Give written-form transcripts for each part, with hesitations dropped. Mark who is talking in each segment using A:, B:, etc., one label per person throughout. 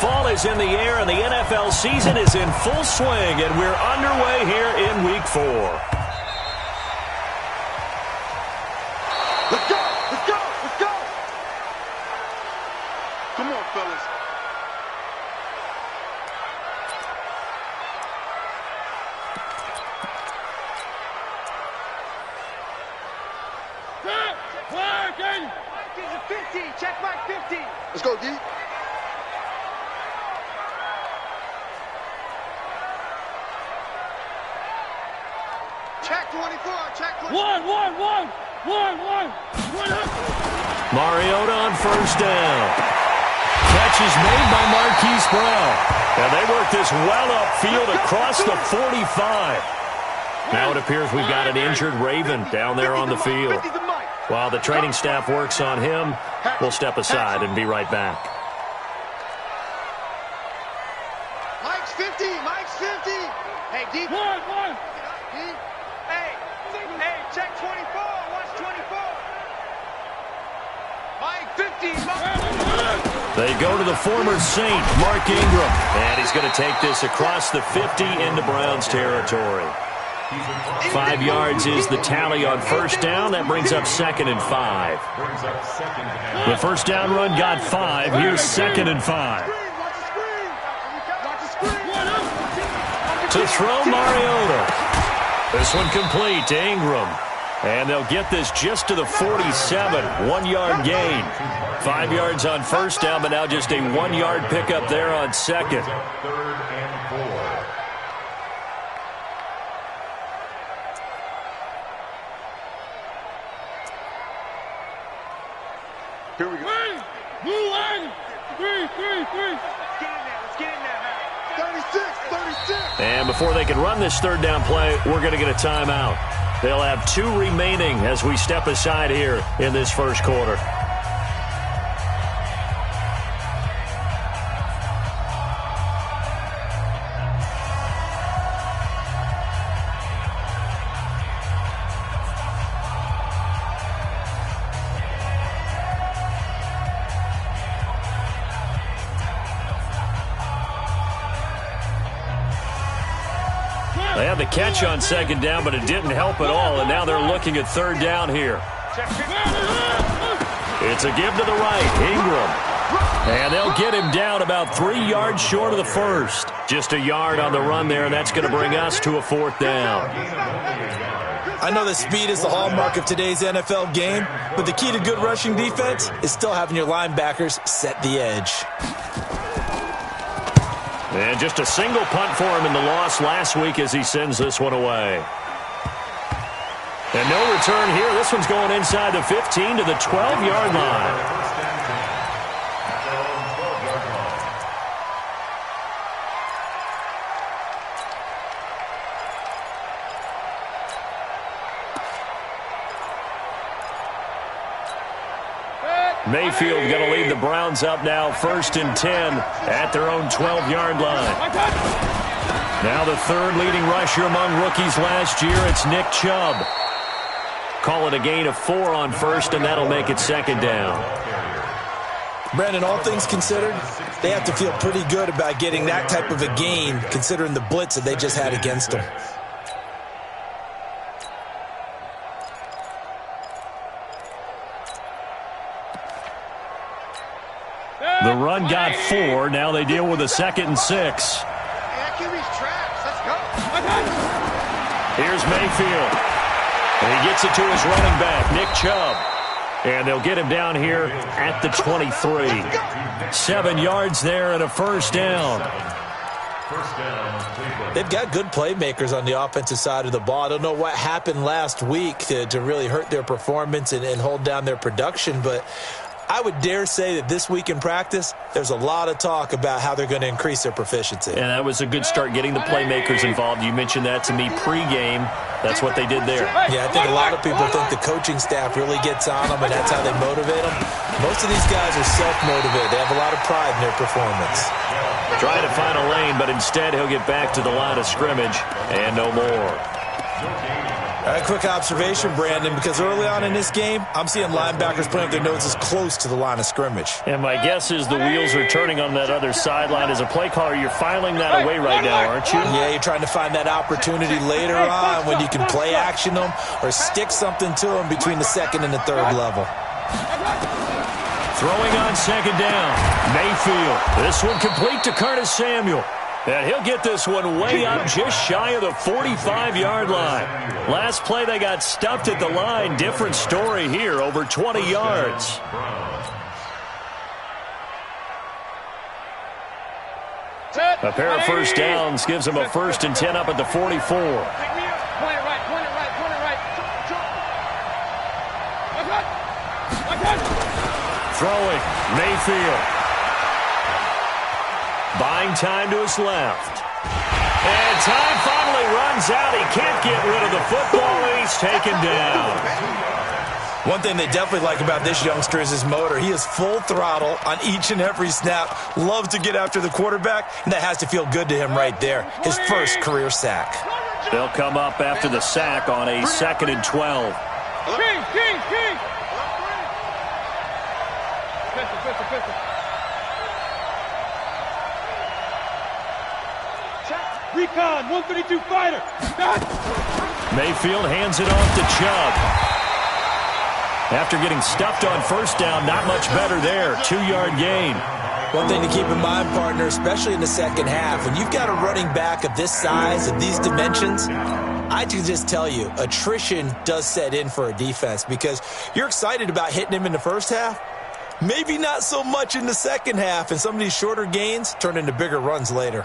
A: Fall is in the air, and the NFL season is in full swing, and we're underway here in Week 4.
B: Let's go! Let's go! Let's go! Come on, fellas.
C: Working! 50, check mark 50.
B: Let's go, D. Check 24, check 24.
C: One.
A: Mariota on first down. Catch is made by Marquise Brown. And they work this well upfield across the 45. Now it appears we've got an injured Raven down there on the field. While the training staff works on him, we'll step aside and be right back.
B: Mike's 50, Mike's 50. Hey, D.
C: One.
B: Hey, check 24, watch 24. Mike 50,
A: They go to the former Saint, Mark Ingram. And he's going to take this across the 50 into Browns territory. 5 yards is the tally on first down. That brings up 2nd and 5. The first down run got 5. Here's 2nd and 5. To throw Mariota. This one complete to Ingram. And they'll get this just to the 47. 1-yard gain. 5 yards on first down, but now just a 1-yard pickup there on second.
B: Here we go.
C: Three.
B: Let's get in there, 36.
A: And before they can run this third down play, we're going to get a timeout. They'll have 2 remaining as we step aside here in this first quarter. They had the catch on second down, but it didn't help at all, and now they're looking at third down here. It's a give to the right, Ingram. And they'll get him down about 3 yards short of the first. Just a yard on the run there, and that's going to bring us to a 4th down.
D: I know that speed is the hallmark of today's NFL game, but the key to good rushing defense is still having your linebackers set the edge.
A: And just a single punt for him in the loss last week as he sends this one away. And no return here. This one's going inside the 15 to the 12-yard line. Mayfield going to lead the Browns up now 1st and 10 at their own 12-yard line. Now the third leading rusher among rookies last year, it's Nick Chubb. Call it a gain of 4 on first, and that'll make it 2nd down.
D: Brandon, all things considered, they have to feel pretty good about getting that type of a gain considering the blitz that they just had against them.
A: The run got 4. Now they deal with a 2nd and 6. Here's Mayfield. And he gets it to his running back, Nick Chubb. And they'll get him down here at the 23. 7 yards there and a first down.
D: They've got good playmakers on the offensive side of the ball. I don't know what happened last week to really hurt their performance and hold down their production, but I would dare say that this week in practice, there's a lot of talk about how they're going to increase their proficiency.
A: And that was a good start getting the playmakers involved. You mentioned that to me pregame. That's what they did there.
D: Yeah, I think a lot of people think the coaching staff really gets on them, and that's how they motivate them. Most of these guys are self-motivated. They have a lot of pride in their performance.
A: Trying to find a lane, but instead he'll get back to the line of scrimmage and no more.
D: Quick observation, Brandon, because early on in this game, I'm seeing linebackers playing with their noses close to the line of scrimmage.
A: And my guess is the wheels are turning on that other sideline. As a play caller, you're filing that away right now, aren't you?
D: Yeah, you're trying to find that opportunity later on when you can play action them or stick something to them between the second and the third level.
A: Throwing on second down, Mayfield. This one complete to Curtis Samuel. And he'll get this one way up just shy of the 45-yard line. Last play, they got stuffed at the line. Different story here, over 20 yards. A pair of first downs gives them a 1st and 10 up at the 44.
C: Point it right, point it right, point it right.
A: Throwing, Mayfield. Buying time to his left. And time finally runs out. He can't get rid of the football, and he's taken down.
D: One thing they definitely like about this youngster is his motor. He is full throttle on each and every snap. Loves to get after the quarterback, and that has to feel good to him right there. His first career sack.
A: They'll come up after the sack on a 2nd and 12.
C: King. Pistol. Recon, 132 fighter.
A: Mayfield hands it off to Chubb. After getting stuffed on first down, not much better there. 2-yard gain.
D: One thing to keep in mind, partner, especially in the second half, when you've got a running back of this size, of these dimensions, I can just tell you, attrition does set in for a defense because you're excited about hitting him in the first half. Maybe not so much in the second half, and some of these shorter gains turn into bigger runs later.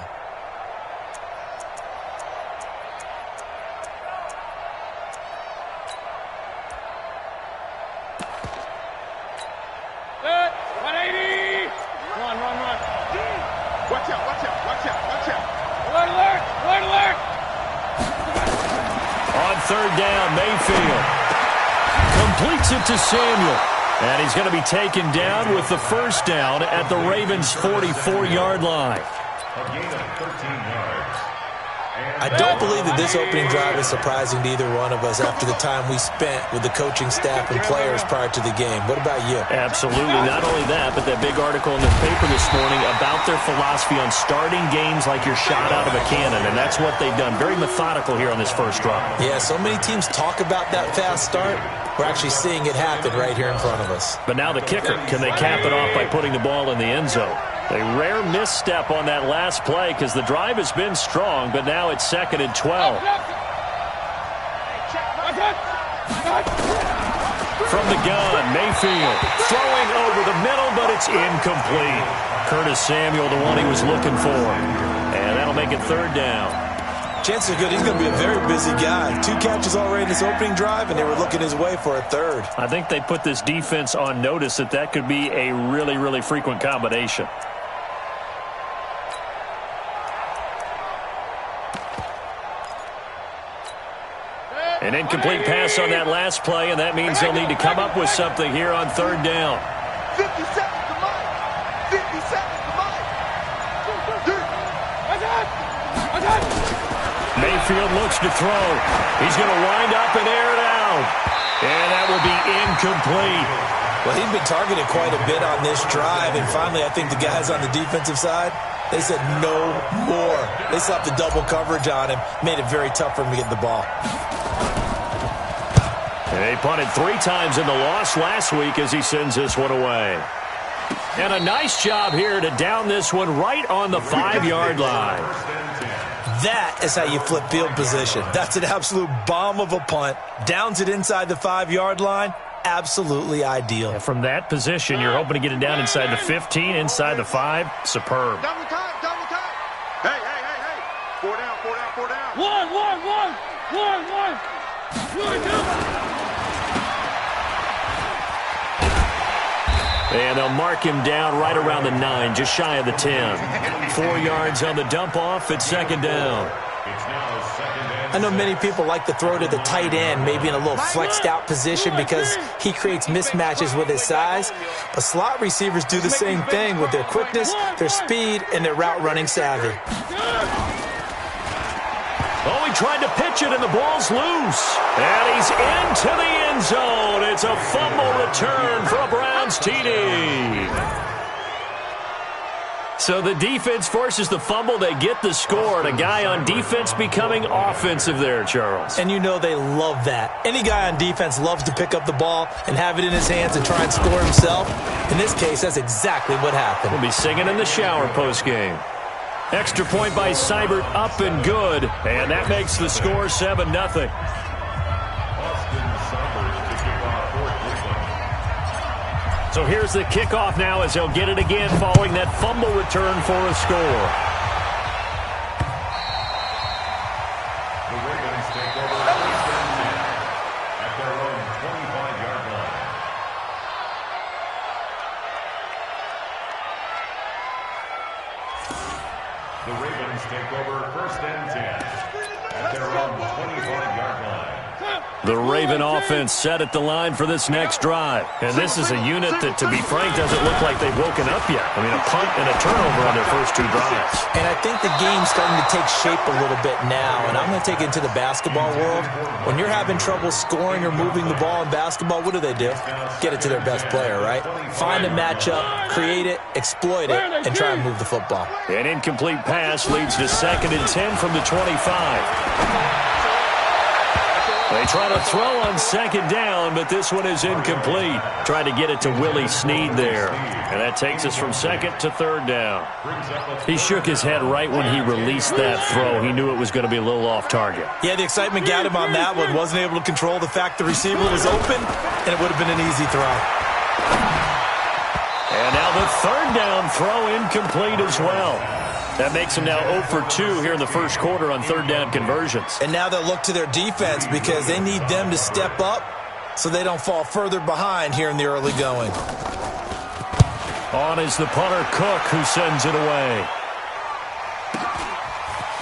A: Third down, Mayfield completes it to Samuel, and he's going to be taken down with the first down at the Ravens' 44-yard line.
E: A gain of 13 yards.
D: I don't believe that this opening drive is surprising to either one of us after the time we spent with the coaching staff and players prior to the game. What about you?
A: Absolutely. Not only that, but that big article in the paper this morning about their philosophy on starting games like you're shot out of a cannon, and that's what they've done. Very methodical here on this first drive.
D: Yeah, so many teams talk about that fast start. We're actually seeing it happen right here in front of us.
A: But now the kicker. Can they cap it off by putting the ball in the end zone? A rare misstep on that last play because the drive has been strong, but now it's 2nd and 12. From the gun, Mayfield throwing over the middle, but it's incomplete. Curtis Samuel, the one he was looking for. And that'll make it 3rd down.
D: Chances are good he's going to be a very busy guy. 2 catches already in this opening drive, and they were looking his way for a 3rd.
A: I think they put this defense on notice that could be a really, really frequent combination. An incomplete pass on that last play, and that means they'll need to come up with something here on 3rd down.
B: 50 seconds to Mike. 50 seconds to Mike.
A: Mayfield looks to throw. He's going to wind up and air it out. And that will be incomplete.
D: Well, he's been targeted quite a bit on this drive, and finally I think the guys on the defensive side, they said no more. They slapped the double coverage on him, made it very tough for him to get the ball.
A: They punted 3 times in the loss last week as he sends this one away. And a nice job here to down this one right on the 5-yard line.
D: That is how you flip field position. That's an absolute bomb of a punt. Downs it inside the 5-yard line. Absolutely ideal.
A: And from that position, you're hoping to get it down inside the 15, inside the 5. Superb.
B: Double time, double time. Hey. 4 down. One.
A: And they'll mark him down right around the 9, just shy of the 10. 4 yards on the dump off at 2nd down.
D: I know many people like to throw to the tight end, maybe in a little flexed out position because he creates mismatches with his size. But slot receivers do the same thing with their quickness, their speed, and their route running savvy.
A: Oh, he tried to pitch it, and the ball's loose. And he's into the end zone. It's a fumble return for a Browns TD. So the defense forces the fumble. They get the score. And a guy on defense becoming offensive there, Charles.
D: And you know they love that. Any guy on defense loves to pick up the ball and have it in his hands and try and score himself. In this case, that's exactly what happened.
A: We'll be singing in the shower postgame. Extra point by Seibert, up and good. And that makes the score 7-0. So here's the kickoff now as they'll get it again following that fumble return for a score.
E: The Ravens take over first and 10 at their own 25-yard line. The Ravens take over first and 10 at their own 25-yard line.
A: The Raven offense set at the line for this next drive. And this is a unit that, to be frank, doesn't look like they've woken up yet. I mean, a punt and a turnover on their first two drives.
D: And I think the game's starting to take shape a little bit now. And I'm going to take it into the basketball world. When you're having trouble scoring or moving the ball in basketball, what do? Get it to their best player, right? Find a matchup, create it, exploit it, and try and move the football.
A: An incomplete pass leads to 2nd and 10 from the 25. They try to throw on 2nd down, but this one is incomplete. Tried to get it to Willie Snead there. And that takes us from 2nd to 3rd down. He shook his head right when he released that throw. He knew it was going to be a little off target.
D: Yeah, the excitement got him on that one. Wasn't able to control the fact the receiver was open, and it would have been an easy throw.
A: And now the 3rd down throw incomplete as well. That makes them now 0 for 2 here in the first quarter on 3rd down conversions.
D: And now they'll look to their defense because they need them to step up so they don't fall further behind here in the early going.
A: On is the punter, Cook, who sends it away.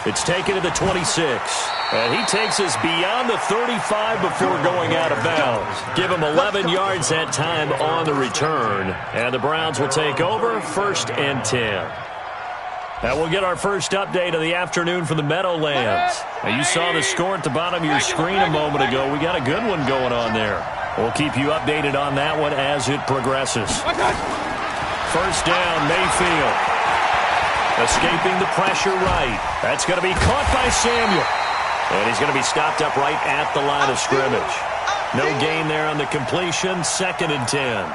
A: It's taken to the 26. And he takes us beyond the 35 before going out of bounds. Give him 11 yards that time on the return. And the Browns will take over 1st and 10. Now we'll get our first update of the afternoon from the Meadowlands. Now you saw the score at the bottom of your screen a moment ago. We got a good one going on there. We'll keep you updated on that one as it progresses. First down, Mayfield. Escaping the pressure right. That's going to be caught by Samuel. And he's going to be stopped up right at the line of scrimmage. No gain there on the completion. 2nd and 10.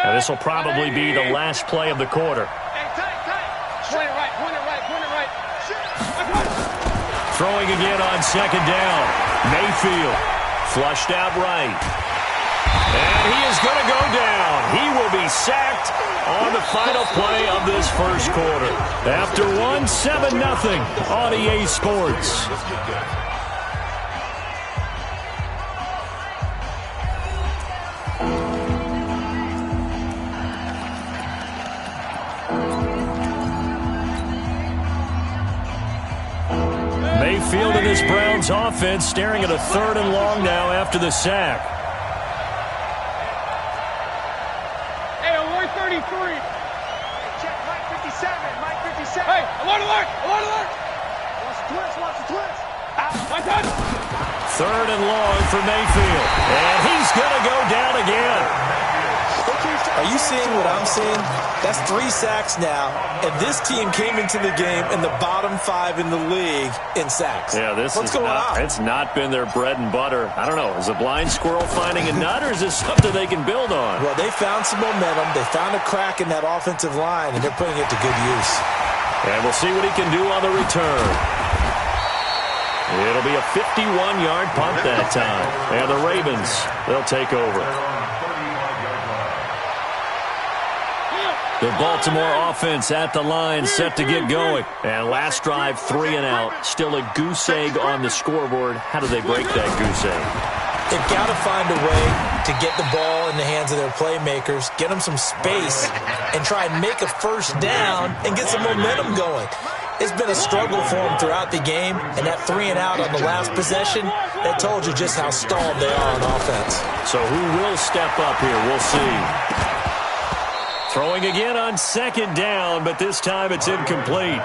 A: Now this will probably be the last play of the quarter.
C: Point it right, point it right, point it right.
A: Throwing again on 2nd down. Mayfield flushed out right. And he is going to go down. He will be sacked on the final play of this first quarter. After 7-0 on EA Sports. Mayfield and this Browns offense staring at a 3rd and long now after the sack.
C: Hey, alert 33.
B: Check Mike 57, Mike 57.
C: Hey, alert, alert, alert, alert.
B: Watch the twist.
C: My touch.
A: 3rd and long for Mayfield. And he's going to go down again.
D: Are you seeing what I'm seeing? That's 3 sacks now, and this team came into the game in the bottom 5 in the league in sacks.
A: Yeah,
D: What's going on?
A: It's not been their bread and butter. I don't know. Is a blind squirrel finding a nut, or is this something they can build on?
D: Well, they found some momentum. They found a crack in that offensive line, and they're putting it to good use.
A: And we'll see what he can do on the return. It'll be a 51-yard punt that time. And the Ravens, they'll take over. The Baltimore offense at the line, set to get going. And last drive, 3 and out. Still a goose egg on the scoreboard. How do they break that goose egg?
D: They've got to find a way to get the ball in the hands of their playmakers, get them some space, and try and make a first down and get some momentum going. It's been a struggle for them throughout the game, and that 3 and out on the last possession, that told you just how stalled they are on offense.
A: So who will step up here? We'll see. Throwing again on second down, but this time it's incomplete.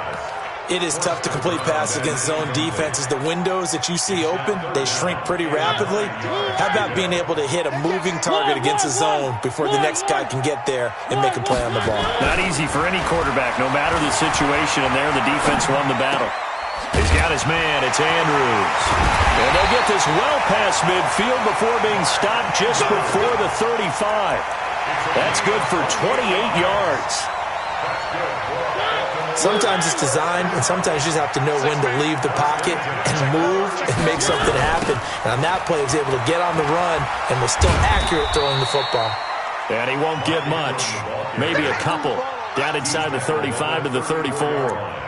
D: It is tough to complete passes against zone defenses. The windows that you see open, they shrink pretty rapidly. How about being able to hit a moving target against a zone before the next guy can get there and make a play on the ball?
A: Not easy for any quarterback, no matter the situation, and there the defense won the battle. He's got his man. It's Andrews. And they'll get this well past midfield before being stopped just before the 35. That's good for 28 yards.
D: Sometimes it's designed, and sometimes you just have to know when to leave the pocket and move and make something happen. And on that play, he was able to get on the run and was still accurate throwing the football.
A: And he won't get much. Maybe a couple. Down inside the 35 to the 34.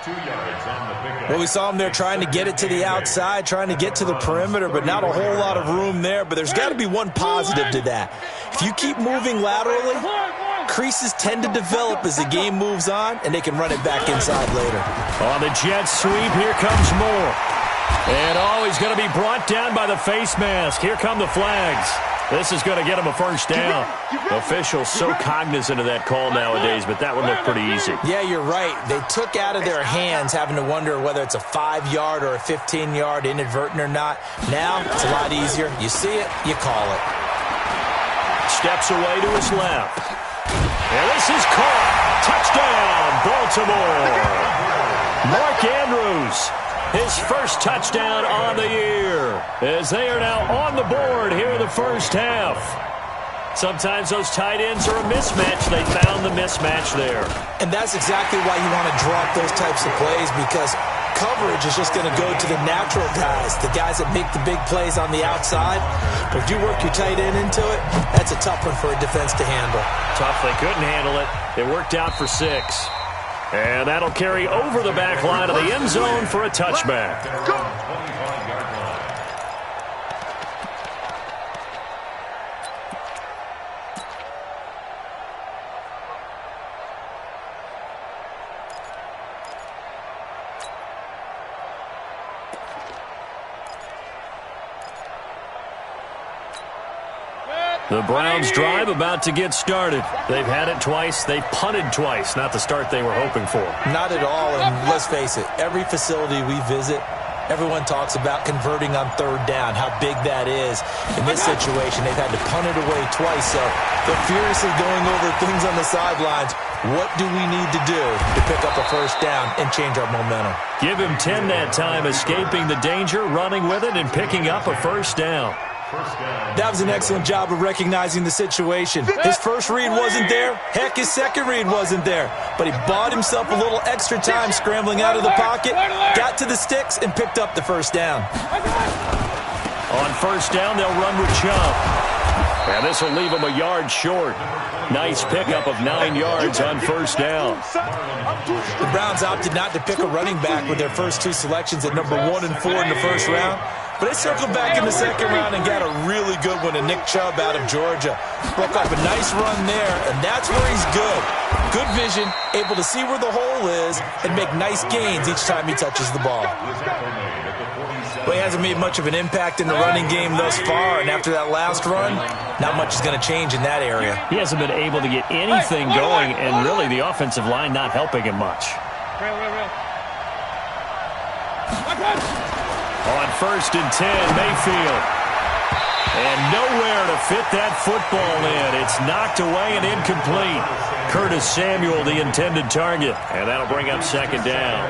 E: 2 yards on the pickup.
D: Well, we saw him there trying to get it to the outside, trying to get to the perimeter, but not a whole lot of room there. But there's got to be one positive to that. If you keep moving laterally, creases tend to develop as the game moves on, and they can run it back inside later.
A: On the jet sweep, here comes Moore. And he's going to be brought down by the face mask. Here come the flags. This is going to get him a first down. Officials so cognizant of that call nowadays, but that would look pretty easy.
D: Yeah, you're right. They took out of their hands having to wonder whether it's a 5-yard or a 15-yard inadvertent or not. Now, it's a lot easier. You see it, you call it.
A: Steps away to his left. And this is caught. Touchdown, Baltimore. Mark Andrews, his first touchdown on the year, as they are now on the board here in the first half. Sometimes those tight ends are a mismatch. They found the mismatch there.
D: And that's exactly why you want to drop those types of plays, because coverage is just going to go to the natural guys, the guys that make the big plays on the outside. But if you work your tight end into it, that's a tough one for a defense to handle.
A: Tough. They couldn't handle it. It worked out for 6. And that'll carry over the back line of the end zone for a touchback. The Browns drive about to get started. They've had it twice. They've punted twice. Not the start they were hoping for.
D: Not at all, and let's face it, every facility we visit, everyone talks about converting on third down, how big that is. In this situation, they've had to punt it away twice, so they're furiously going over things on the sidelines. What do we need to do to pick up a first down and change our momentum?
A: Give him 10 that time, escaping the danger, running with it, and picking up a first down.
D: That was an excellent job of recognizing the situation. His first read wasn't there. Heck, his second read wasn't there. But he bought himself a little extra time scrambling out of the pocket, got to the sticks, and picked up the first down.
A: On first down, they'll run with Chubb. And this will leave him a yard short. Nice pickup of 9 yards on first down.
D: The Browns opted not to pick a running back with their first 2 selections at number 1 and 4 in the first round. But they circled back in the second round and got a really good one to Nick Chubb out of Georgia. Broke up a nice run there, and that's where he's good. Good vision, able to see where the hole is, and make nice gains each time he touches the ball. Well, he hasn't made much of an impact in the running game thus far, and after that last run, not much is going to change in that area.
A: He hasn't been able to get anything going, and really the offensive line not helping him much. On first and 10, Mayfield. And nowhere to fit that football in. It's knocked away and incomplete. Curtis Samuel, the intended target. And that'll bring up second down.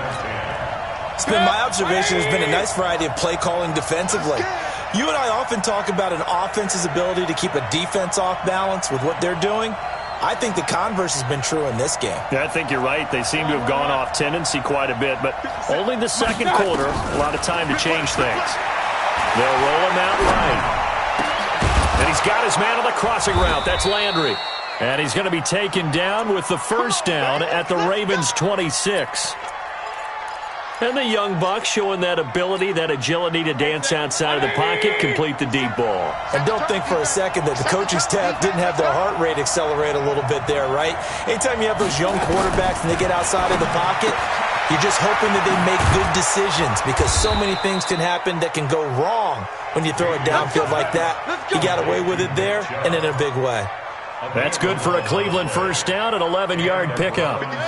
D: It's been my observation there's been a nice variety of play calling defensively. You and I often talk about an offense's ability to keep a defense off balance with what they're doing. I think the converse has been true in this game.
A: Yeah, I think you're right. They seem to have gone off tendency quite a bit, but only the second quarter, a lot of time to change things. They'll roll him out right. And he's got his man on the crossing route. That's Landry. And he's going to be taken down with the first down at the Ravens' 26. And the young buck showing that ability, that agility to dance outside of the pocket, complete the deep ball.
D: And don't think for a second that the coaching staff didn't have their heart rate accelerate a little bit there, right? Anytime you have those young quarterbacks and they get outside of the pocket, you're just hoping that they make good decisions, because so many things can happen that can go wrong when you throw it downfield like that. He got away with it there and in a big way.
A: That's good for a Cleveland first down, an 11-yard pickup.
B: I'm coming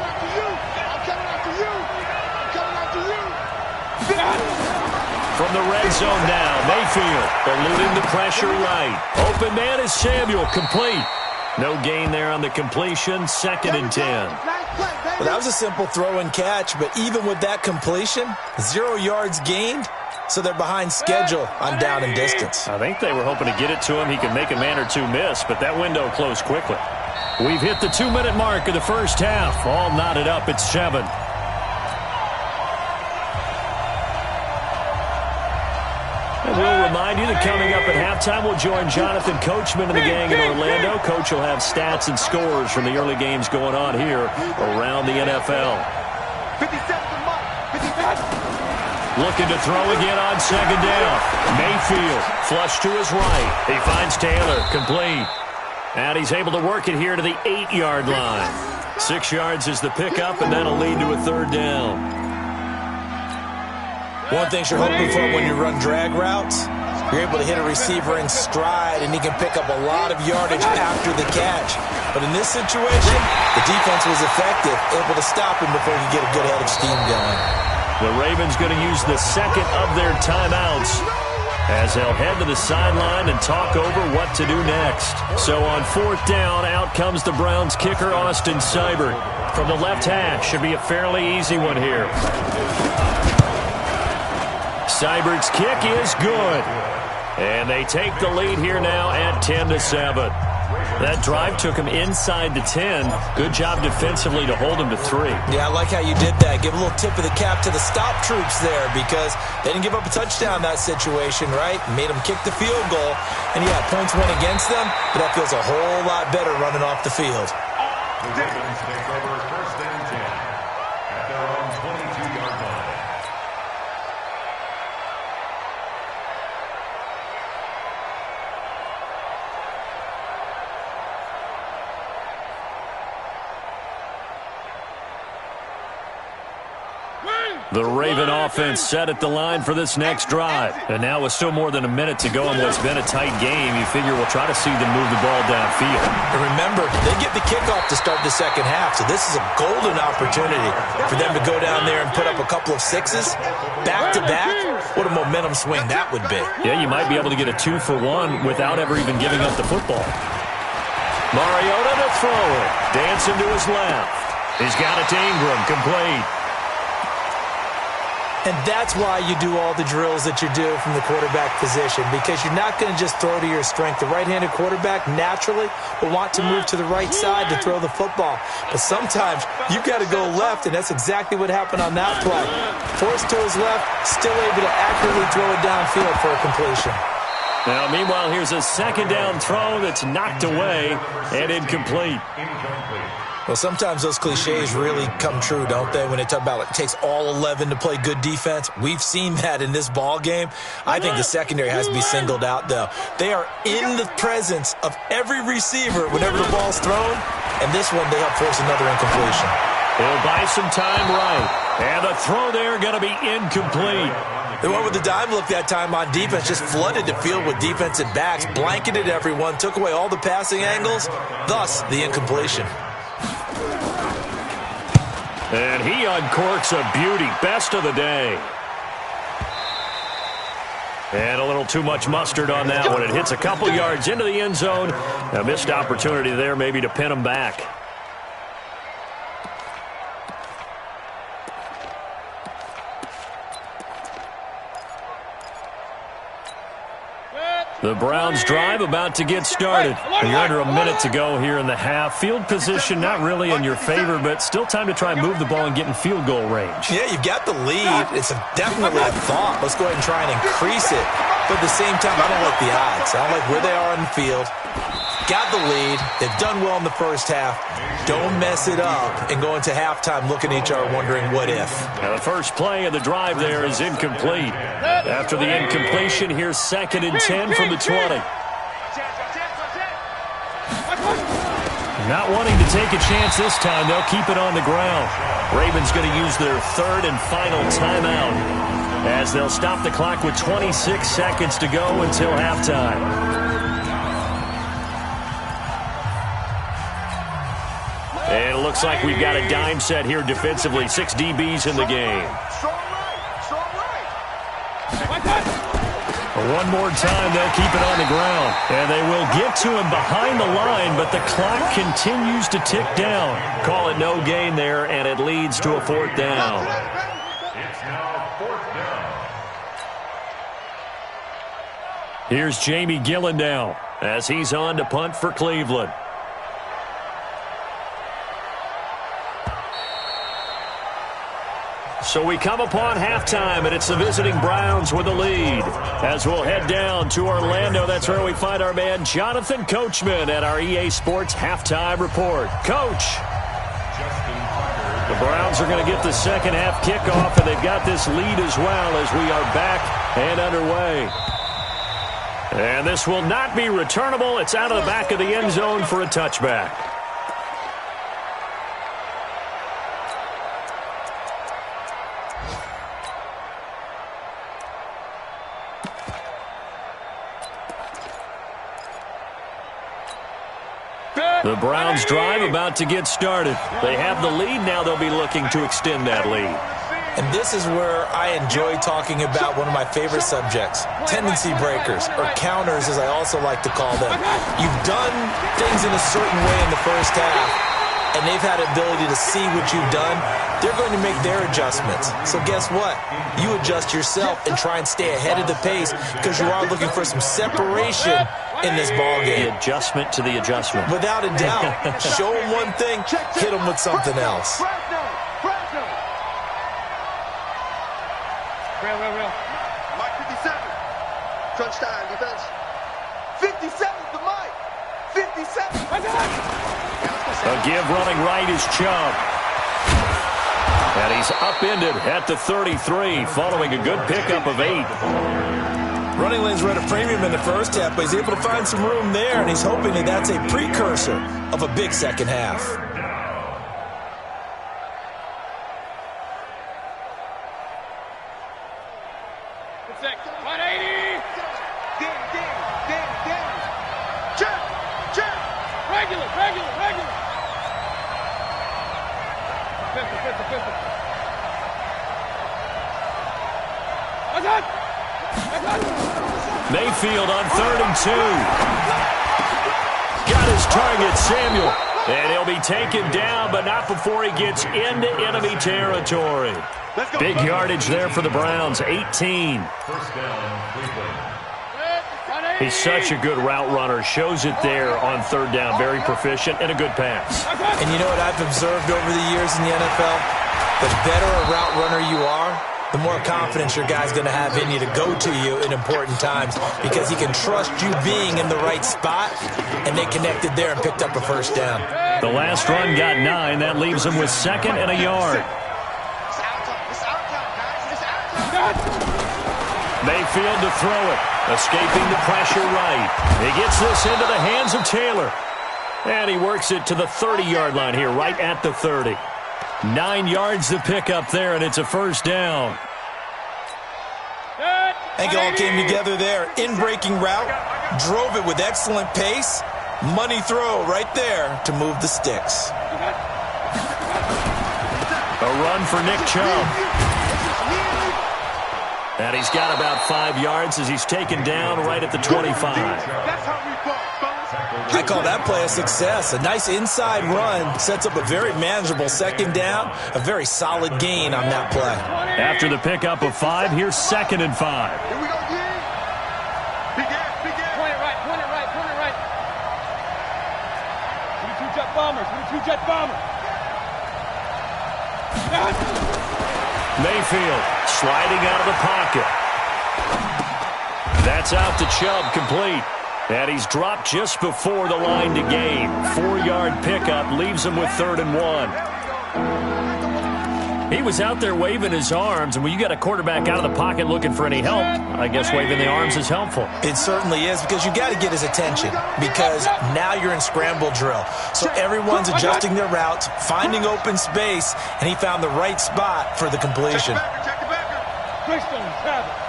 B: after you. I'm coming after you. I'm coming after you.
A: From the red zone now, Mayfield eluding the pressure right. Open man is Samuel, complete. No gain there on the completion, 2nd and 10.
D: Well, that was a simple throw and catch, but even with that completion, 0 yards gained, so they're behind schedule on down and distance.
A: I think they were hoping to get it to him. He could make a man or two miss, but that window closed quickly. We've hit the 2-minute mark of the first half. All knotted up at 7. And we'll remind you that coming up at halftime, we'll join Jonathan Coachman and the gang in Orlando. Coach will have stats and scores from the early games going on here around the NFL.
B: 57 mark. 55.
A: Looking to throw again on 2nd down. Mayfield flush to his right. He finds Taylor, complete. And he's able to work it here to the 8-yard line. 6 yards is the pickup, and that'll lead to a 3rd down.
D: One thing you're hoping for when you run drag routes, you're able to hit a receiver in stride, and he can pick up a lot of yardage after the catch. But in this situation, the defense was effective, able to stop him before he could get a good head of steam going.
A: The Ravens going to use the 2nd of their timeouts as they'll head to the sideline and talk over what to do next. So on 4th down, out comes the Browns kicker, Austin Seibert. From the left hash, should be a fairly easy one here. Seibert's kick is good. And they take the lead here now at 10-7. That drive took him inside the 10. Good job defensively to hold him to 3.
D: Yeah, I like how you did that. Give a little tip of the cap to the stop troops there because they didn't give up a touchdown in that situation, right? Made them kick the field goal. And, yeah, points went against them, but that feels a whole lot better running off the field.
E: The Ravens take over 1st and 10 at their own 22-yard line.
A: The Raven offense set at the line for this next drive. And now with still more than a minute to go in what's been a tight game, you figure we'll try to see them move the ball downfield.
D: And remember, they get the kickoff to start the second half, so this is a golden opportunity for them to go down there and put up a couple of 6s back-to-back. What a momentum swing that would be.
A: Yeah, you might be able to get a 2-for-1 without ever even giving up the football. Mariota to throw it. Dancing to his left. He's got it to Ingram, complete.
D: And that's why you do all the drills that you do from the quarterback position, because you're not going to just throw to your strength. The right-handed quarterback naturally will want to move to the right side to throw the football. But sometimes you've got to go left, and that's exactly what happened on that play. Forced to his left, still able to accurately throw it downfield for a completion.
A: Now, meanwhile, here's a 2nd down throw that's knocked away and incomplete.
D: Well, sometimes those cliches really come true, don't they? When they talk about it takes all 11 to play good defense. We've seen that in this ball game. I think the secondary has to be singled out, though. They are in the presence of every receiver whenever the ball's thrown, and this one they help force another incompletion.
A: He'll buy some time right, and the throw there going to be incomplete.
D: They went with the dime look that time on defense, just flooded the field with defensive backs, blanketed everyone, took away all the passing angles, thus the incompletion.
A: And he uncorks a beauty. Best of the day. And a little too much mustard on that one. It hits a couple yards into the end zone. A missed opportunity there maybe to pin him back. The Browns drive about to get started. And you're under a minute to go here in the half. Field position not really in your favor, but still time to try and move the ball and get in field goal range.
D: Yeah, you've got the lead. It's definitely a thought. Let's go ahead and try and increase it. But at the same time, I don't like the odds. I don't like where they are on the field. Got the lead. They've done well in the first half. Don't mess it up and go into halftime looking at each other wondering what if.
A: Now the first play of the drive there is incomplete. After the incompletion, here's 2nd and 10 from the 20. Not wanting to take a chance this time, they'll keep it on the ground. Ravens going to use their 3rd and final timeout as they'll stop the clock with 26 seconds to go until halftime. And it looks like we've got a dime set here defensively. 6 DBs in the game. One more time, they'll keep it on the ground. And they will get to him behind the line, but the clock continues to tick down. Call it no gain there, and it leads to a 4th down.
E: It's now 4th down.
A: Here's Jamie Gillen now as he's on to punt for Cleveland. So we come upon halftime, and it's the visiting Browns with the lead. As we'll head down to Orlando, that's where we find our man Jonathan Coachman at our EA Sports Halftime Report. Coach, the Browns are going to get the second half kickoff, and they've got this lead as well as we are back and underway. And this will not be returnable. It's out of the back of the end zone for a touchback. The Browns drive about to get started. They have the lead now. They'll be looking to extend that lead.
D: And this is where I enjoy talking about one of my favorite subjects, tendency breakers, or counters as I also like to call them. You've done things in a certain way in the first half, and they've had the ability to see what you've done. They're going to make their adjustments. So guess what? You adjust yourself and try and stay ahead of the pace because you are looking for some separation in this ballgame.
A: The adjustment to the adjustment.
D: Without a doubt. Show them one thing, hit them with something else.
C: Real.
B: Mike 57. Crunch time, defense. 57 to Mike. 57.
A: A give running right is Chubb. And he's upended at the 33 following a good pickup of 8.
D: Running lanes were at a premium in the first half, but he's able to find some room there, and he's hoping that that's a precursor of a big second half.
C: Six, 180.
B: Ding. Check.
C: Regular. 50.
A: Mayfield on 3rd and 2. Got his target, Samuel. And he'll be taken down, but not before he gets into enemy territory. Big yardage there for the Browns, 18.
E: First down, Cleveland.
A: He's such a good route runner. Shows it there on 3rd down. Very proficient and a good pass.
D: And you know what I've observed over the years in the NFL? The better a route runner you are, the more confidence your guy's going to have in you to go to you in important times because he can trust you being in the right spot, and they connected there and picked up a first down.
A: The last run got 9. That leaves him with 2nd and a yard. Mayfield to throw it. Escaping the pressure right. He gets this into the hands of Taylor. And he works it to the 30-yard line here, right at the 30. 9 yards to pick up there, and it's a first down.
D: I think it all came together there. In-breaking route, drove it with excellent pace. Money throw right there to move the sticks.
A: A run for Nick Chubb. And he's got about 5 yards as he's taken down right at the 25.
D: I call that play a success. A nice inside run sets up a very manageable 2nd down. A very solid gain on that play.
A: After the pickup of 5, here's 2nd and 5.
B: Here we go, Giddy. Big air.
C: Point it right. 22 jet bomber.
A: Mayfield sliding out of the pocket. That's out to Chubb, complete. And he's dropped just before the line to gain. 4-yard pickup leaves him with 3rd and 1. He was out there waving his arms, and when you got a quarterback out of the pocket looking for any help, I guess waving the arms is helpful.
D: It certainly is, because you got to get his attention, because now you're in scramble drill. So everyone's adjusting their routes, finding open space, and he found the right spot for the completion.
B: Check the backer.
C: Christian, Travis.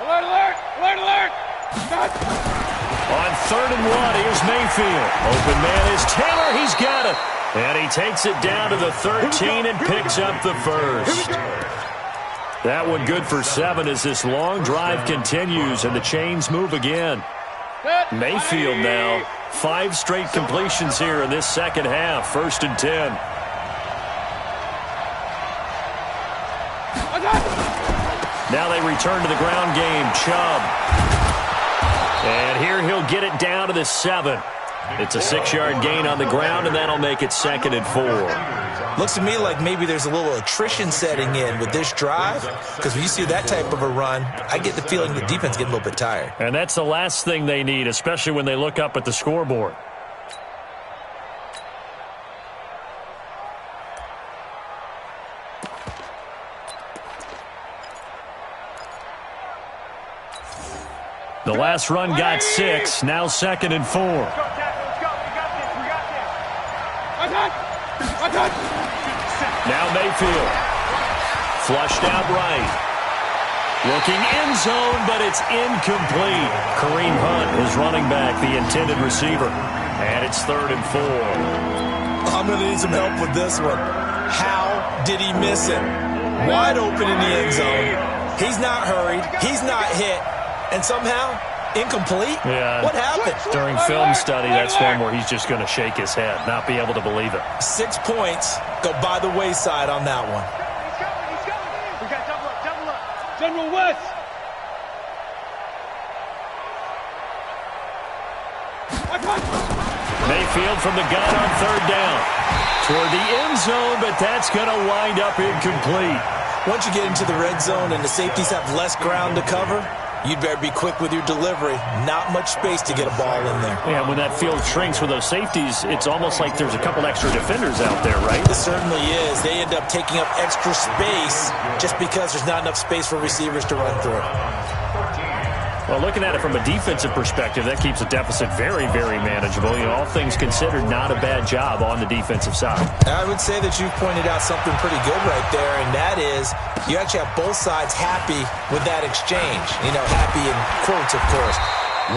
C: Alert!
A: On 3rd and 1, here's Mayfield. Open man is Taylor. He's got it. And he takes it down to the 13 and picks up the first. That one good for 7 as this long drive continues and the chains move again. Mayfield now, 5 straight completions here in this second half. 1st and 10. Now they return to the ground game. Chubb. And here he'll get it down to the 7. It's a 6-yard gain on the ground, and that'll make it 2nd and 4.
D: Looks to me like maybe there's a little attrition setting in with this drive, because when you see that type of a run, I get the feeling the defense getting a little bit tired.
A: And that's the last thing they need, especially when they look up at the scoreboard. The last run got 6, now 2nd and 4. Now Mayfield. Flushed out right. Looking end zone, but it's incomplete. Kareem Hunt is running back, the intended receiver. And it's 3rd and 4.
D: I'm going to need some help with this one. How did he miss it? Wide open in the end zone. He's not hurried. He's not hit. And somehow, incomplete?
A: Yeah.
D: What happened?
A: During film study, that's one where he's just going to shake his head, not be able to believe it.
D: 6 points go by the wayside on that one.
B: He's going. We got double up.
C: General West.
A: Mayfield from the gun on 3rd down. Toward the end zone, but that's going to wind up incomplete.
D: Once you get into the red zone and the safeties have less ground to cover, you'd better be quick with your delivery. Not much space to get a ball in there.
A: Yeah, when that field shrinks with those safeties, it's almost like there's a couple extra defenders out there, right?
D: It certainly is. They end up taking up extra space just because there's not enough space for receivers to run through.
A: Well, looking at it from a defensive perspective, that keeps the deficit very, very manageable. You know, all things considered, not a bad job on the defensive side.
D: I would say that you've pointed out something pretty good right there, and that is you actually have both sides happy with that exchange. You know, happy in quotes, of course.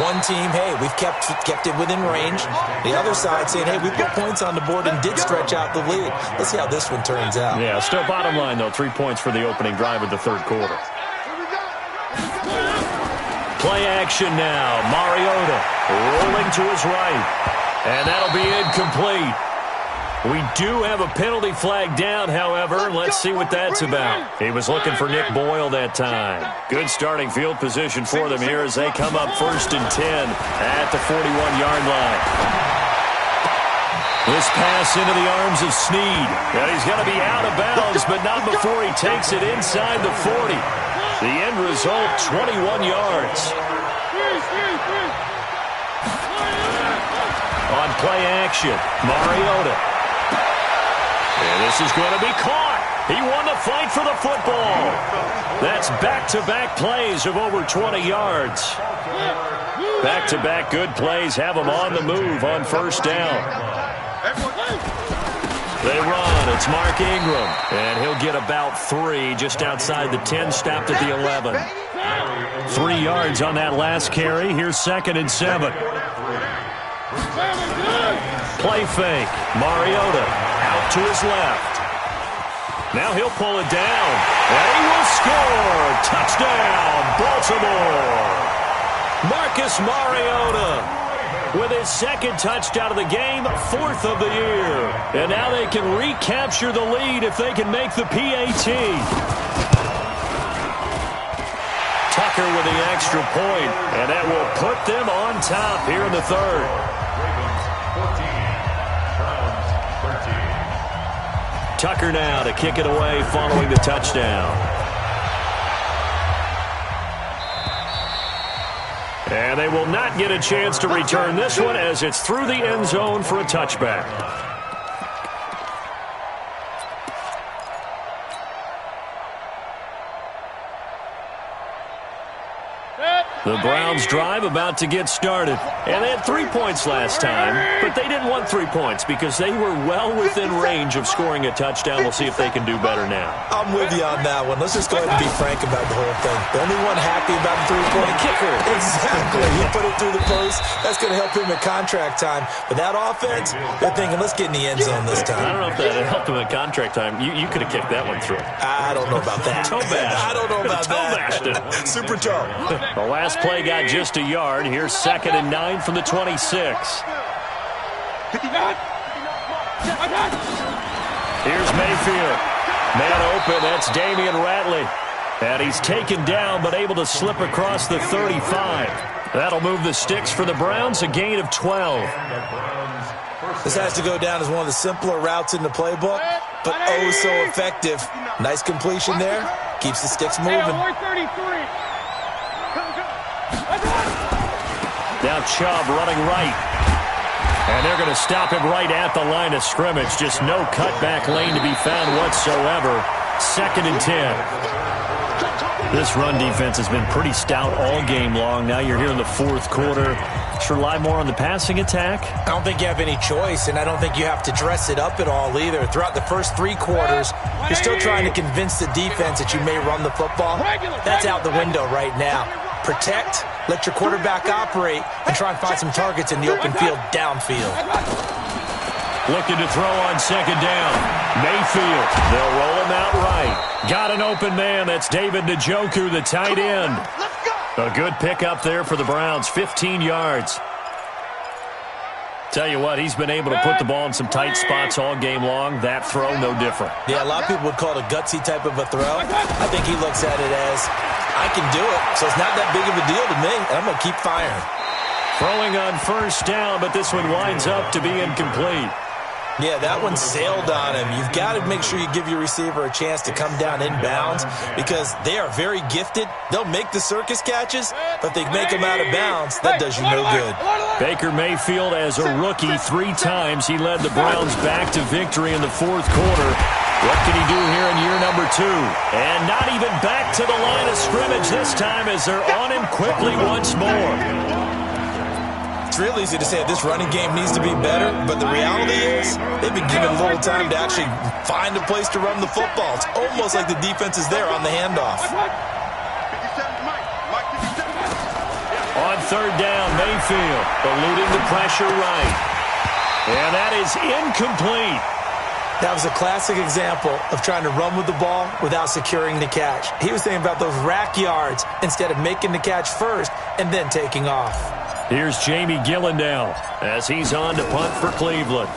D: One team, hey, we've kept it within range. The other side saying, hey, we put points on the board and did stretch out the lead. Let's see how this one turns out.
A: Yeah, still bottom line, though, 3 points for the opening drive of the 3rd quarter. Play action now. Mariota rolling to his right. And that'll be incomplete. We do have a penalty flag down, however. Let's see what that's about. He was looking for Nick Boyle that time. Good starting field position for them here as they come up 1st and 10 at the 41-yard line. This pass into the arms of Snead. And he's going to be out of bounds, but not before he takes it inside the 40. The end result, 21 yards. On play action, Mariota. And this is going to be caught. He won the fight for the football. That's back-to-back plays of over 20 yards. Back-to-back good plays have him on the move on 1st down. They run. It's Mark Ingram. And he'll get about 3 just outside the 10, stopped at the 11. 3 yards on that last carry. Here's 2nd and 7. Play fake. Mariota out to his left. Now he'll pull it down. And he will score. Touchdown, Baltimore. Marcus Mariota with his 2nd touchdown of the game, 4th of the year. And now they can recapture the lead if they can make the PAT. Tucker with the extra point, and that will put them on top here in the 3rd. Tucker now to kick it away following the touchdown. And they will not get a chance to return this one as it's through the end zone for a touchback.
C: Set.
A: The Browns drive about to get started. And they had 3 points last time, but they didn't want 3 points because they were well within range of scoring a touchdown. We'll see if they can do better now.
D: I'm with you on that one. Let's just go ahead and be frank about the whole thing. The only one happy about the three-point
A: kicker.
D: Exactly. You put it through the post. That's going to help him at contract time. But that offense, they're thinking, let's get in the end zone this time.
A: I don't know if that helped him at contract time. You could have kicked that one through.
D: I don't know about that.
A: Toe bash.
D: I don't know about
A: toe bashed it.
D: Super toe.
A: The last play got just a yard. Here's 2nd and 9 from the 26. Here's Mayfield. Man open. That's Damian Ratley. And he's taken down but able to slip across the 35. That'll move the sticks for the Browns, a gain of 12.
D: This has to go down as one of the simpler routes in the playbook, but oh so effective. Nice completion there. Keeps the sticks moving.
A: Now Chubb running right. And they're going to stop him right at the line of scrimmage. Just no cutback lane to be found whatsoever. 2nd and 10. This run defense has been pretty stout all game long. Now you're here in the 4th quarter. Should rely more on the passing attack?
D: I don't think you have any choice, and I don't think you have to dress it up at all either. Throughout the first 3 quarters, you're still trying to convince the defense that you may run the football. That's out the window right now. Protect, let your quarterback operate, and try and find some targets in the open field downfield.
A: Looking to throw on 2nd down. Mayfield. They'll roll him out right. Got an open man. That's David Njoku, the tight end. A good pickup there for the Browns. 15 yards. Tell you what, he's been able to put the ball in some tight spots all game long. That throw, no different.
D: Yeah, a lot of people would call it a gutsy type of a throw. I think he looks at it as, I can do it, so it's not that big of a deal to me, and I'm going to keep firing.
A: Throwing on 1st down, but this one winds up to be incomplete.
D: Yeah, that one sailed on him. You've got to make sure you give your receiver a chance to come down inbounds because they are very gifted. They'll make the circus catches, but if they make them out of bounds, that does you no good.
A: Baker Mayfield, as a rookie, 3 times he led the Browns back to victory in the 4th quarter. What can he do here in year number 2? And not even back to the line of scrimmage this time as they're on him quickly once more.
D: It's real easy to say this running game needs to be better, but the reality is they've been given little time to actually find a place to run the football. It's almost like the defense is there on the handoff.
A: On 3rd down, Mayfield eluding the pressure right. And that is incomplete.
D: That was a classic example of trying to run with the ball without securing the catch. He was thinking about those rack yards instead of making the catch first and then taking off.
A: Here's Jamie Gillandale as he's on to punt for Cleveland.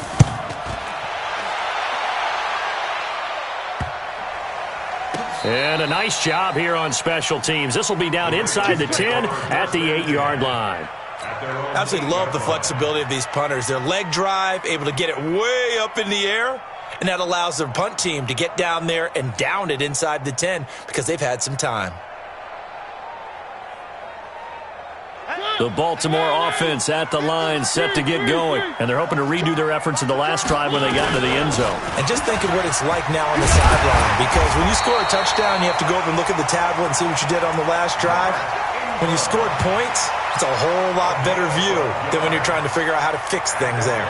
A: And a nice job here on special teams. This will be down inside the 10 at the 8-yard line.
D: Absolutely love the flexibility of these punters. Their leg drive, able to get it way up in the air, and that allows their punt team to get down there and down it inside the 10 because they've had some time.
A: The Baltimore offense at the line, set to get going. And they're hoping to redo their efforts in the last drive when they got into the end zone.
D: And just think of what it's like now on the sideline. Because when you score a touchdown, you have to go over and look at the tablet and see what you did on the last drive. When you scored points, it's a whole lot better view than when you're trying to figure out how to fix things there.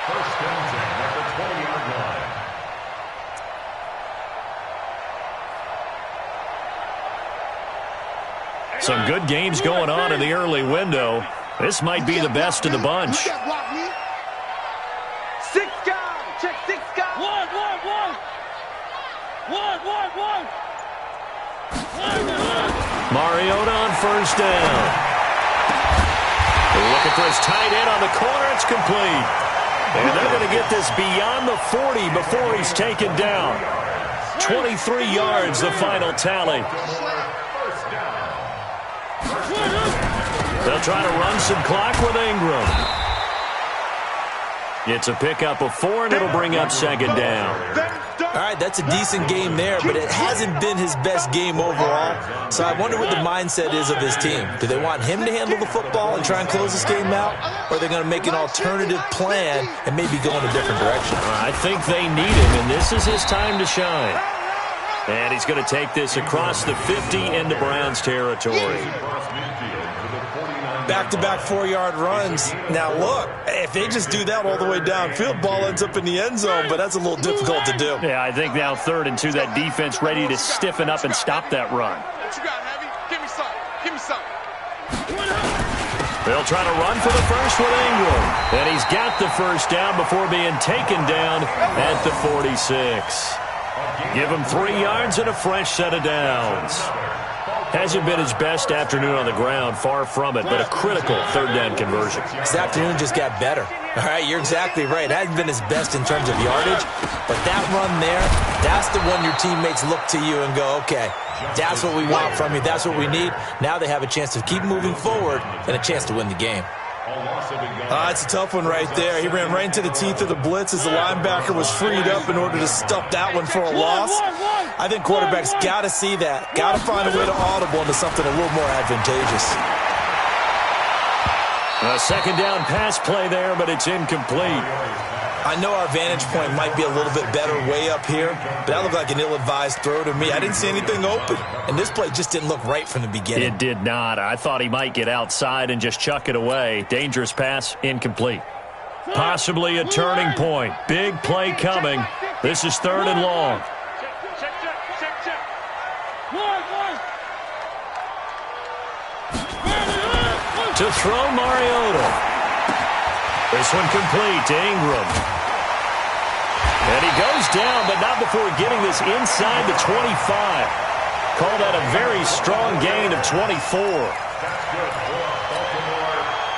E: First down at the 20-yard line.
A: Some good games going on in the early window. This might be the best of the bunch.
B: 6 guys. Check 6 guys.
C: 1.
A: Mariota on 1st down. Looking for his tight end on the corner. It's complete. And they're going to get this beyond the 40 before he's taken down. 23 yards, the final tally. They'll try to run some clock with Ingram. It's a pickup of 4, and it'll bring up 2nd down.
D: All right, that's a decent game there, but it hasn't been his best game overall. So I wonder what the mindset is of his team. Do they want him to handle the football and try and close this game out? Or are they going to make an alternative plan and maybe go in a different direction?
A: I think they need him, and this is his time to shine. And he's going to take this across the 50 into Browns territory.
D: Back-to-back 4-yard runs. Now, look, if they just do that all the way downfield, ball ends up in the end zone, but that's a little difficult to do.
A: Yeah, I think now 3rd and 2, that defense ready to stiffen up and stop that run.
B: What you got, Heavy? Give me some. Give me some.
A: They'll try to run for the first with Ingram. And he's got the first down before being taken down at the 46. Give him 3 yards and a fresh set of downs. Hasn't been his best afternoon on the ground, far from it, but a critical 3rd down conversion.
D: This afternoon just got better. All right, you're exactly right. It hasn't been his best in terms of yardage, but that run there, that's the one your teammates look to you and go, okay, that's what we want from you. That's what we need. Now they have a chance to keep moving forward and a chance to win the game.
F: It's a tough one right there. He ran right into the teeth of the blitz as the linebacker was freed up in order to stuff that one for a loss. I think quarterbacks got to see that. Got to find a way to audible into something a little more advantageous.
A: A 2nd down pass play there, but it's incomplete.
D: I know our vantage point might be a little bit better way up here, but that looked like an ill-advised throw to me. I didn't see anything open, and this play just didn't look right from the beginning.
A: It did not. I thought he might get outside and just chuck it away. Dangerous pass, incomplete. Possibly a turning point. Big play coming. This is 3rd and long. To throw Mariota. This one complete to Ingram. And he goes down, but not before getting this inside the 25. Call that a very strong gain of 24.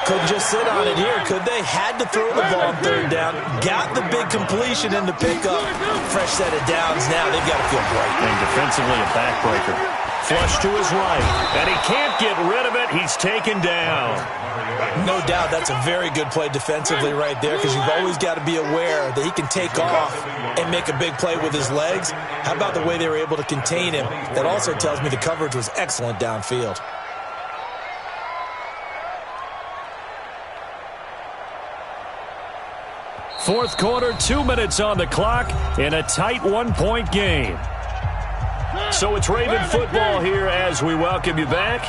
D: Couldn't just sit on it here, could they? Had to throw the ball on 3rd down. Got the big completion in the pickup. Fresh set of downs now. They've got to feel great.
A: And defensively a backbreaker. Flush to his right. And he can't get rid of it. He's taken down.
D: No doubt that's a very good play defensively right there, because you've always got to be aware that he can take off and make a big play with his legs. How about the way they were able to contain him? That also tells me the coverage was excellent downfield.
A: Fourth quarter, 2 minutes on the clock in a tight 1-point game. So it's Raven football here as we welcome you back.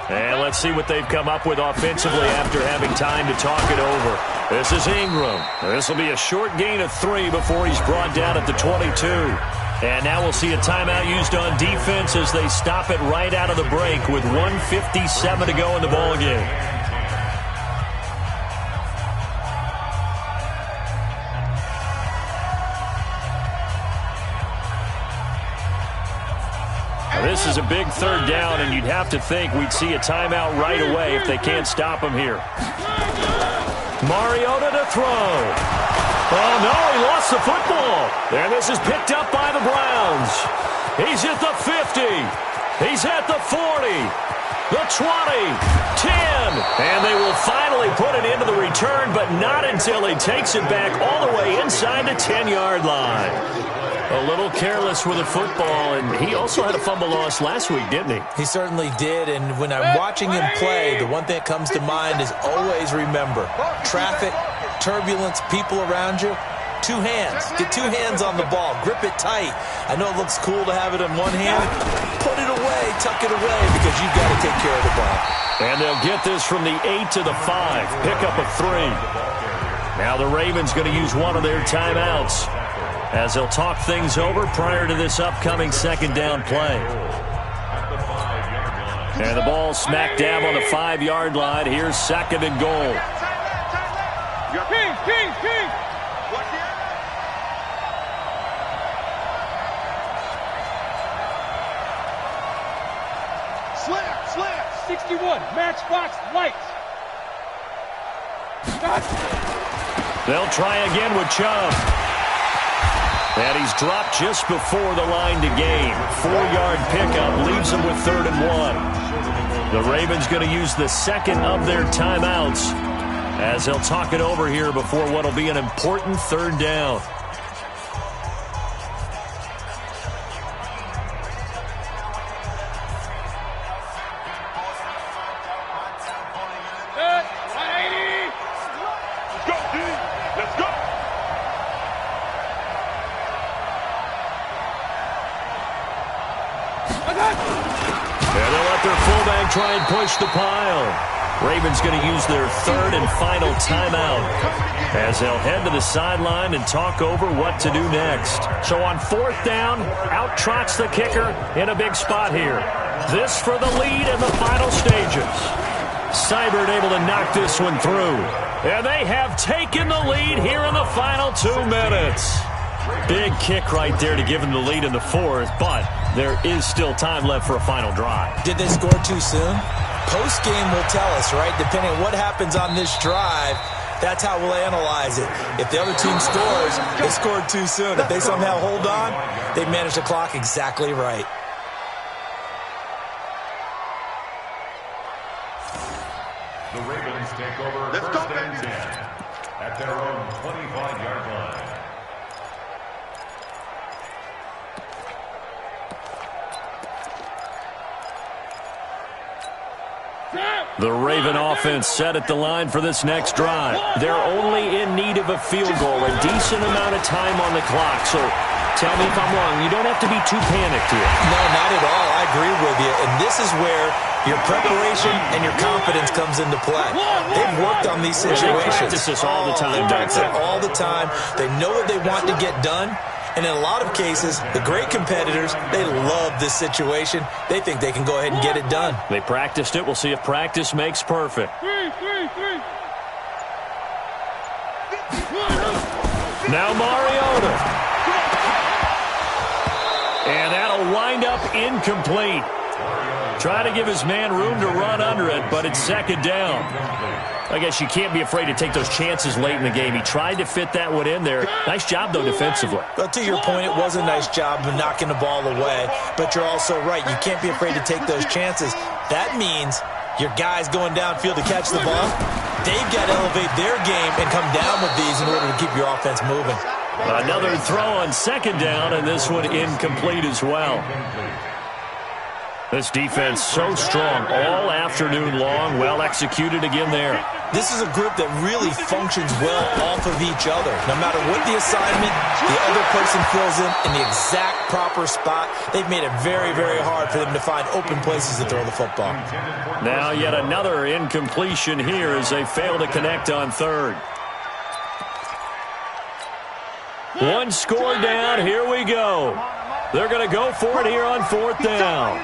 A: And let's see what they've come up with offensively after having time to talk it over. This is Ingram. This will be a short gain of 3 before he's brought down at the 22. And now we'll see a timeout used on defense as they stop it right out of the break with 1:57 to go in the ballgame. This is a big 3rd down, and you'd have to think we'd see a timeout right away if they can't stop him here. Mariota to throw. Oh, no, he lost the football. And this is picked up by the Browns. He's at the 50. He's at the 40. The 20. 10. And they will finally put it into the return, but not until he takes it back all the way inside the 10-yard line. A little careless with the football, and he also had a fumble loss last week, didn't he?
D: He certainly did, and when I'm watching him play, the one thing that comes to mind is always remember, traffic, turbulence, people around you, 2 hands. Get 2 hands on the ball. Grip it tight. I know it looks cool to have it in one hand. Put it away, tuck it away, because you've got to take care of the ball.
A: And they'll get this from the 8 to the 5. Pick up a 3. Now the Ravens going to use one of their timeouts as they'll talk things over prior to this upcoming 2nd down play. And the ball smack dab on the 5-yard line. Here's 2nd and goal.
C: King.
B: Slam.
C: 61, Matchbox Lights.
A: They'll try again with Chubb. And he's dropped just before the line to gain. 4-yard pickup leaves him with 3rd and 1. The Ravens going to use the 2nd of their timeouts as they'll talk it over here before what will be an important 3rd down. And they'll let their fullback try and push the pile. Ravens going to use their third and final timeout as they'll head to the sideline and talk over what to do next. So on fourth down, out trots the kicker in a big spot here. This for the lead in the final stages. Seibert able to knock this one through. And they have taken the lead here in the final 2 minutes. Big kick right there to give them the lead in the fourth, but there is still time left for a final drive.
D: Did they score too soon? Post-game will tell us, right? Depending on what happens on this drive, that's how we'll analyze it. If the other team scores, they scored too soon. If they somehow hold on, they managed the clock exactly right.
E: The Ravens take over first and 10 at their own 25-yard line.
A: The Raven offense set at the line for this next drive. They're only in need of a field goal, a decent amount of time on the clock. So tell me if I'm wrong. You don't have to be too panicked here.
D: No, not at all. I agree with you. And this is where your preparation and your confidence comes into play. They've worked on these situations.
A: They practice this all the time.
D: They practice it all the time. They know what they want to get done. And in a lot of cases, the great competitors, they love this situation. They think they can go ahead and get it done.
A: They practiced it. We'll see if practice makes perfect. Now Mariota. And that'll wind up incomplete. Try to give his man room to run under it, but it's second down. I guess you can't be afraid to take those chances late in the game. He tried to fit that one in there. Nice job, though, defensively.
D: But to your point, it was a nice job of knocking the ball away. But you're also right. You can't be afraid to take those chances. That means your guys going downfield to catch the ball, they've got to elevate their game and come down with these in order to keep your offense moving.
A: Another throw on second down, and this one incomplete as well. This defense so strong all afternoon long, well executed again there.
D: This is a group that really functions well off of each other. No matter what the assignment, the other person fills in the exact proper spot. They've made it very, very hard for them to find open places to throw the football.
A: Now yet another incompletion here as they fail to connect on third. One score down, here we go. They're going to go for it here on fourth down.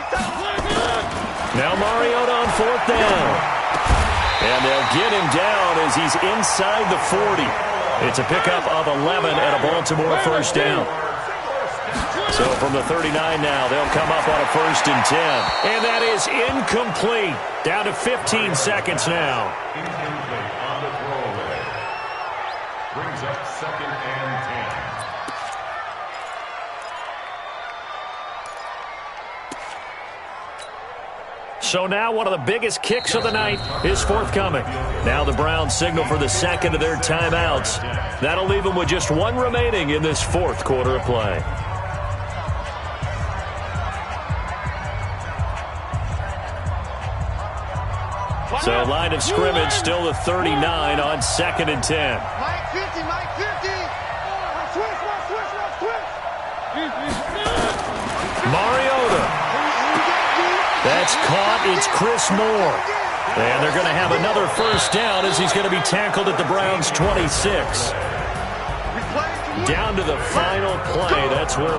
A: Now Mariota on fourth down. And they'll get him down as he's inside the 40. It's a pickup of 11 and a Baltimore first down. So from the 39 now, they'll come up on a first and 10. And that is incomplete. Down to 15 seconds now.
E: Incomplete on the throwaway. Brings up second and 10.
A: So now one of the biggest kicks of the night is forthcoming. Now the Browns signal for the second of their timeouts. That'll leave them with just one remaining in this fourth quarter of play. So line of scrimmage still the 39 on second and 10.
B: Mike 50, Mike 50.
A: Mariota. That's caught. It's Chris Moore. And they're going to have another first down as he's going to be tackled at the Browns' 26. Down to the final play. That's where